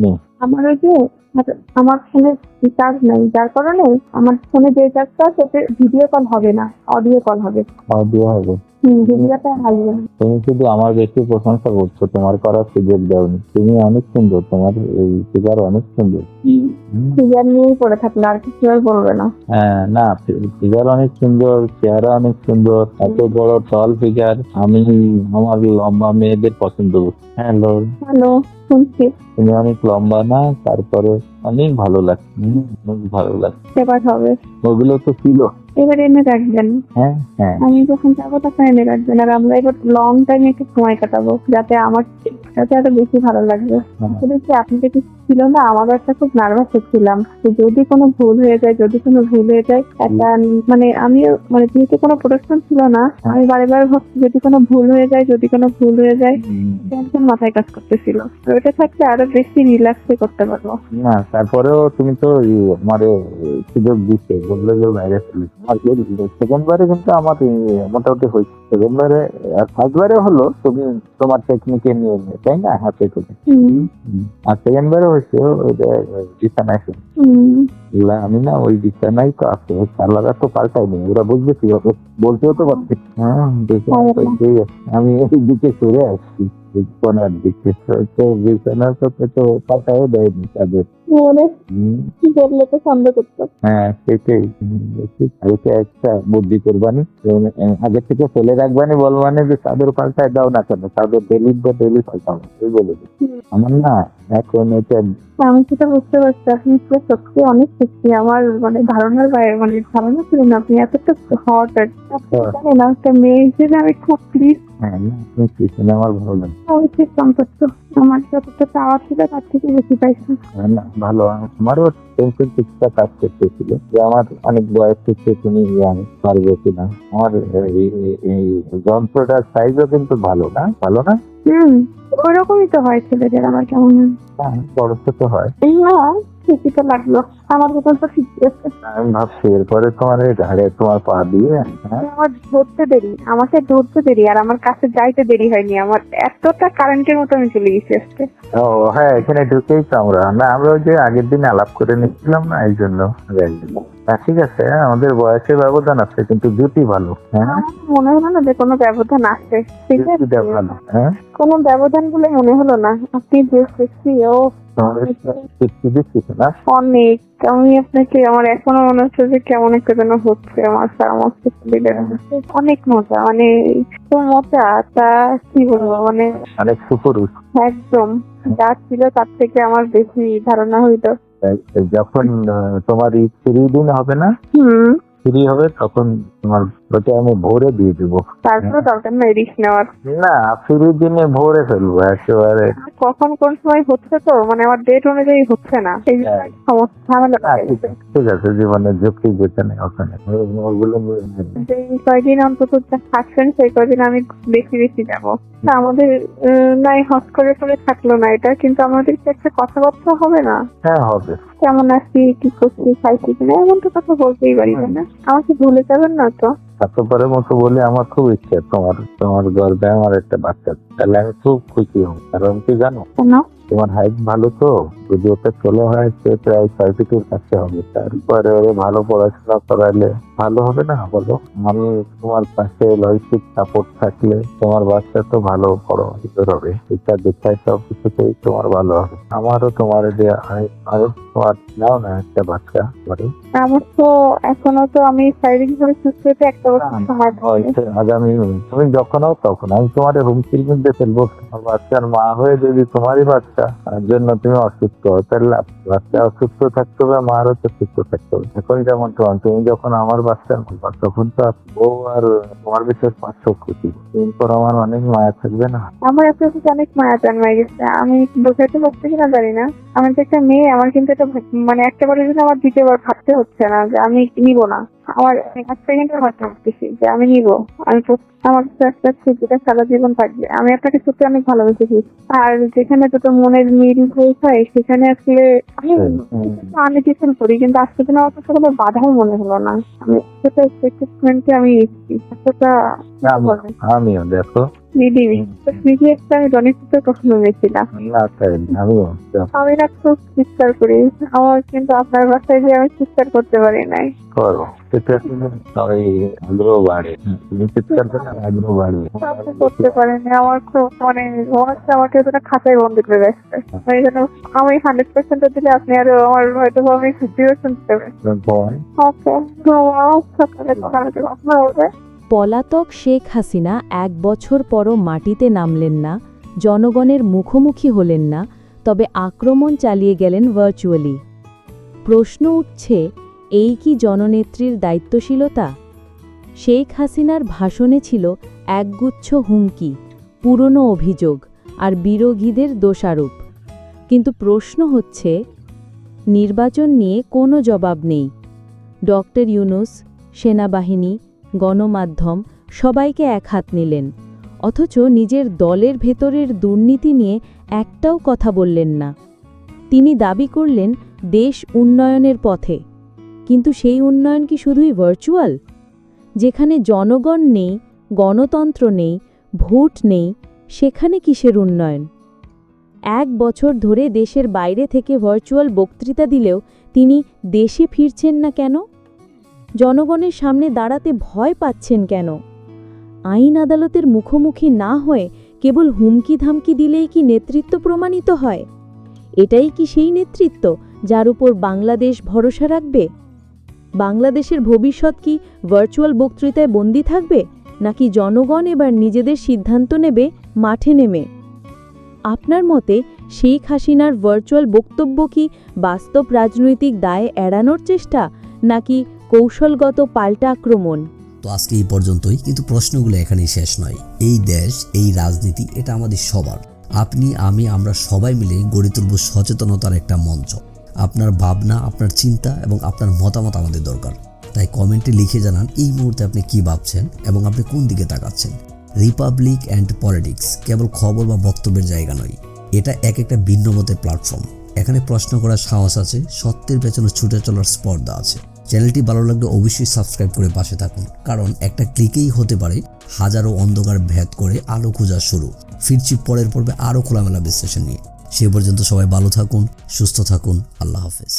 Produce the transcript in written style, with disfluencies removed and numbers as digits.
নেই। আমার ওই যে আমার ফোনে রিচার্জ নাই, যার কারণে আমার ফোনে যে রিচার্জটা আছে ওতে ভিডিও কল হবে না, অডিও কল হবে। অডিও হবে। ভিডিওটা আসবে না। তুমি শুধু আমার বেশি প্রশংসা করছো, তোমার করার সুযোগ দেওনি। তুমি অনেক সুন্দর, তোমার এই ফিগার অনেক সুন্দর। ফিগার নিয়েই পড়ে থাকলে আর কিছু আর বলবে না। হ্যাঁ, না, ফিগার অনেক সুন্দর, চেহারা অনেক সুন্দর, এত বড় টল ফিগার। আমি আমার লম্বা মেয়েদের পছন্দ করি। হ্যালো, হ্যালো, শুনছি। তুমি অনেক লম্বা না, তারপরে অনেক ভালো লাগছে। অনেক ভালো লাগছে। এবার হবে। ওগুলো তো ছিল। এবার এনে রাখবেন। হ্যাঁ, হ্যাঁ। আমি যখন যাবো তখন এনে রাখবেন, আর আমরা এবার লং টাইম একটু সময় কাটাবো, যাতে আরো বেশি ভালো লাগবে। আসলে কি আপনি যদি ছিল না, আমারও একটা খুব নার্ভাস হচ্ছিলাম যে যদি কোনো ভুল হয়ে যায়, একটা মানে আমিও মানে যেহেতু কোনো প্রোটেকশন ছিল না, আমি বারে বারে ভাবছি যদি কোনো ভুল হয়ে যায় টেনশন মাথায় কাজ করতেছিল। তো এটা থাকলে আরো বেশি রিল্যাক্সে করতে পারবো। না, তারপরেও তুমি তো আমার সুযোগ দিচ্ছে, বললে যে বাইরে ফেলি। আর সেকেন্ড বারে কিন্তু আমার মোটামুটি হয়েছে। সেকেন্ড বারে, ফার্স্ট বারে হলো তুমি তোমার টেকনিকে নিয়ে নিয়ে, তাই না, হাতে করে। আর সেকেন্ড বারে হয়েছে ওইটা বিছানায় শুনে। আমি না ওই বিছানায় তো আছে, সালারা তো পাল্টাইনি, ওরা বুঝবে কি হবে, বলতেও তো পারছি। হ্যাঁ, আমি এই দিকে সরে আসছি, কোনার দিকে। তো বিছানার সাথে তো পাল্টাও দেয়নি তাদের। কি করলে তো সন্দেহ করতো। হ্যাঁ, সেটাই। এটা একটা বুদ্ধি করবানি, আগে থেকে ফেলে রাখবানি, বলবানি যে চাদর পাল্টায় দাও না কেন, চাদর ডেলি পাল্টাও, এই বলে দিই। আমার না এখন এটা আমি সেটা বুঝতে পারছি, আপনি তো সত্যি অনেক সত্যি আমার মানে ধারণার বাইরে, মানে ধারণা ছিল না আপনি এতটা হট। জানেন একটা মেয়ে হিসেবে আমি খুব প্লিজ। হ্যাঁ, না, তুমি পিছনে আমার ভালো লাগে। আমি ঠিক সন্তুষ্ট, আমার যতটা চাওয়া ছিল তার থেকে বেশি পাইছি। না, ভালো। আমারও টেনশন কিছুটা কাজ করতেছিল যে আমার অনেক বয়স থেকে তুমি আমি পারবো কিনা। আমার এই যন্ত্রটার সাইজও কিন্তু ভালো না, ভালো না। ওরকমই তো হয় ছেলেদের, আমার কেমন বড় ছোট হয় না, ঠিকই তো লাগলো। আমার মতন তো ঠিকই আছে। আমি ভাবছি এরপরে তোমার এই ঘাড়ে তোমার পা দিয়ে। হ্যাঁ, আমাকে ধরতে দেরি আর আমার কাছে যাইতে দেরি হয়নি, আমার এতটা কারেন্টের মতো আমি চলে গেছি আজকে। ও হ্যাঁ, এখানে ঢুকেই তো আমরা ওই যে আগের দিন আলাপ করে নিচ্ছিলাম না, এই জন্য। ঠিক আছে, আমাদের বয়সের ব্যবধান আছে কিন্তু জুটি ভালো। হ্যাঁ, আমার মনে হলো না যে কোনো ব্যবধান আছে। ঠিক আছে, জুটিটা ভালো। হ্যাঁ, কোনো ব্যবধান বলে মনে হলো না। আপনি যে সেক্সি ও অনেক। আমি আপনাকে আমার এখনো মনে হচ্ছে যে কেমন একটা যেন হচ্ছে আমার সমস্ত শরীরের মধ্যে। অনেক মজা, মানে তো মজা তা কি বলবো, মানে অনেক সুপুরুষ। একদম যা ছিল তার থেকে আমার বেশি ধারণা হইতো। যখন তোমার এই 3 দিন হবে না, ফ্রি হবে, তখন তোমার ওটা আমি ভোরে দিয়ে দেবো। তারপরে দরকার নেই রিস্ক নেওয়ার। না, ফ্রি দিনে ভোরে ফেলবো একেবারে। কখন কোন সময় হচ্ছে তো মানে আমার ডেট অনুযায়ী হচ্ছে না, এই সমস্যা ঝামেলা। ঠিক আছে, জীবনের ঝুঁকি যেখানে ওখানে ওগুলো এই কয়দিন অন্তত থাকছেন সেই কয়দিন আমি বেশি বেশি যাবো। আমাদের নাই হট করে থাকলো না এটা, কিন্তু আমাদের কি একটা কথাবার্তা হবে না? হ্যাঁ, হবে। কেমন আছি, কি করছি, খাইছি কিনা, এমন তো কথা বলতেই পারি না। আমাকে ভুলে যাবেন না তো? স্বার্থপরের মতো বলে আমার খুব ইচ্ছে তোমার গর্বে আমার একটা বাচ্চা, তাহলে আমি খুব খুশি হব। কারণ কি জানো, কেন? তোমার হাইট ভালো তো, যদি ওটা ষোলো হয় সে প্রায় 6 ফিটের কাছে হবে। তারপরে ওরে ভালো পড়াশোনা করাইলে ভালো হবে না বলো? আমি তোমার পাশে লজিস্টিক সাপোর্ট থাকলে তোমার বাচ্চা তো ভালো বড় হবে, এটা দেখায় সব কিছুতেই তোমার ভালো হবে। আমারও তোমার দিয়ে তোমার নাও না একটা বাচ্চা করে। আমার তো এখনো তো আমি শারীরিকভাবে সুস্থ হতে একটা বছর আগামী তুমি যখন হও তখন আমি তোমার হুমকির মধ্যে ফেলবো। বাচ্চার মা হয়ে যদি তোমারই বাচ্চা তার জন্য তুমি অসুস্থ হও, তাহলে বাচ্চা অসুস্থ থাকতে হবে, মারও তো সুস্থ থাকতে হবে। এখন যেমন তুমি যখন আমার বাচ্চা হবা, তখন তো বউ আর তোমার বিষয়ে পার্থক্য, এরপর আমার অনেক মায়া থাকবে না? আমার আপনার প্রতি অনেক মায়া জন্মায় গেছে, আমি বোঝাতে পারছি কিনা জানি না। আমার যে একটা মেয়ে, আমার কিন্তু এটা মানে একেবারে জন্য আমার দ্বিতীয়বার ভাবতে হচ্ছে না যে আমি নিব না। আমার এক সেকেন্ডের ভাবতে পারতেছি যে আমি নিব, আমি আমার কাছে একটা স্মৃতিটা সারা জীবন থাকবে। আমি আপনাকে সত্যি অনেক ভালোবেসেছি। আর যেখানে দুটো মনের মিল হয়ে সেখানে আসলে আমি কিছু করি, কিন্তু আজকে দিন আমার কাছে কোনো বাধাই মনে হলো না। আমি সেটা এক্সপেক্টেশনকে আমি এতটা আমিও দেখো দিদি দিদি একটা আমি ডনেট প্রশ্ন গেছিলাম। না তাই না, আমিও আমি না খুব চিৎকার করি, আমার কিন্তু আপনার বাসায় যে আমি চিৎকার করতে পারি নাই। করো, সেটা ওই আগ্রহ বাড়ে, তুমি চিৎকার করলে আগ্রহ বাড়বে। আমি করতে পারিনি, আমার খুব মনে হচ্ছে আমাকে ওটা খাতায় বন্দি করে রাখছে। এই জন্য আমি 100% দিলে আপনি আরো আমার হয়তো আমি 50% দেবেন। বোন ওকে, সকালে কথা হবে। পলাতক শেখ হাসিনা 1 বছর পরও মাটিতে নামলেন না, জনগণের মুখোমুখি হলেন না, তবে আক্রমণ চালিয়ে গেলেন ভার্চুয়ালি। প্রশ্ন উঠছে, এই কি জননেত্রীর দায়িত্বশীলতা? শেখ হাসিনার ভাষণে ছিল একগুচ্ছ হুমকি, পুরনো অভিযোগ আর বিরোধীদের দোষারোপ। কিন্তু প্রশ্ন হচ্ছে, নির্বাচন নিয়ে কোনো জবাব নেই। ডক্টর ইউনূস, সেনাবাহিনী, গণমাধ্যম সবাইকে এক হাত নিলেন, অথচ নিজের দলের ভেতরের দুর্নীতি নিয়ে একটাও কথা বললেন না। তিনি দাবি করলেন দেশ উন্নয়নের পথে, কিন্তু সেই উন্নয়ন কি শুধুই ভার্চুয়াল? যেখানে জনগণ নেই, গণতন্ত্র নেই, ভোট নেই, সেখানে কিসের উন্নয়ন? 1 বছর ধরে দেশের বাইরে থেকে ভার্চুয়াল বক্তৃতা দিলেও তিনি দেশে ফিরছেন না কেন? জনগণের সামনে দাঁড়াতে ভয় পাচ্ছেন কেন? আইন আদালতের মুখোমুখি না হয়ে কেবল হুমকি ধামকি দিলেই কি নেতৃত্ব প্রমাণিত হয়? এটাই কি সেই নেতৃত্ব যার উপর বাংলাদেশ ভরসা রাখবে? বাংলাদেশের ভবিষ্যৎ কি ভার্চুয়াল বক্তৃতায় বন্দী থাকবে, নাকি জনগণ এবার নিজেদের সিদ্ধান্ত নেবে মাঠে নেমে? আপনার মতে শেখ হাসিনার ভার্চুয়াল বক্তব্য কি বাস্তব রাজনৈতিক দায় এড়ানোর চেষ্টা, নাকি কৌশলগত পাল্টা আক্রমণ? তো আজকে এই পর্যন্তই, কিন্তু প্রশ্নগুলো এখানেই শেষ নয়। এই দেশ, এই রাজনীতি, এটা আমাদের সবার। আপনি, আমি, আমরা সবাই মিলে গড়ে তুলব সচেতনতার একটা মঞ্চ। আপনার ভাবনা, আপনার চিন্তা এবং আপনার মতামত আমাদের দরকার। তাই কমেন্টে লিখে জানান এই মুহূর্তে আপনি কি ভাবছেন এবং আপনি কোন দিকে তাকাচ্ছেন। রিপাবলিক অ্যান্ড পলিটিক্স কেবল খবর বা বক্তব্যের জায়গা নয়, এটা একটা ভিন্ন মতের প্ল্যাটফর্ম। এখানে প্রশ্ন করার সাহস আছে, সত্যের পেছনে ছুটে চলার স্পর্ধা আছে। চ্যানেলটি ভালো লাগলে অবশ্যই সাবস্ক্রাইব করে পাশে থাকুন, কারণ একটা ক্লিকেই হতে পারে হাজারো অন্ধকার ভেদ করে আলো খোঁজা শুরু। ফিরছি পরের পর্বে আরও খোলামেলা বিশ্লেষণ নিয়ে। সে পর্যন্ত সবাই ভালো থাকুন, সুস্থ থাকুন। আল্লাহ হাফেজ।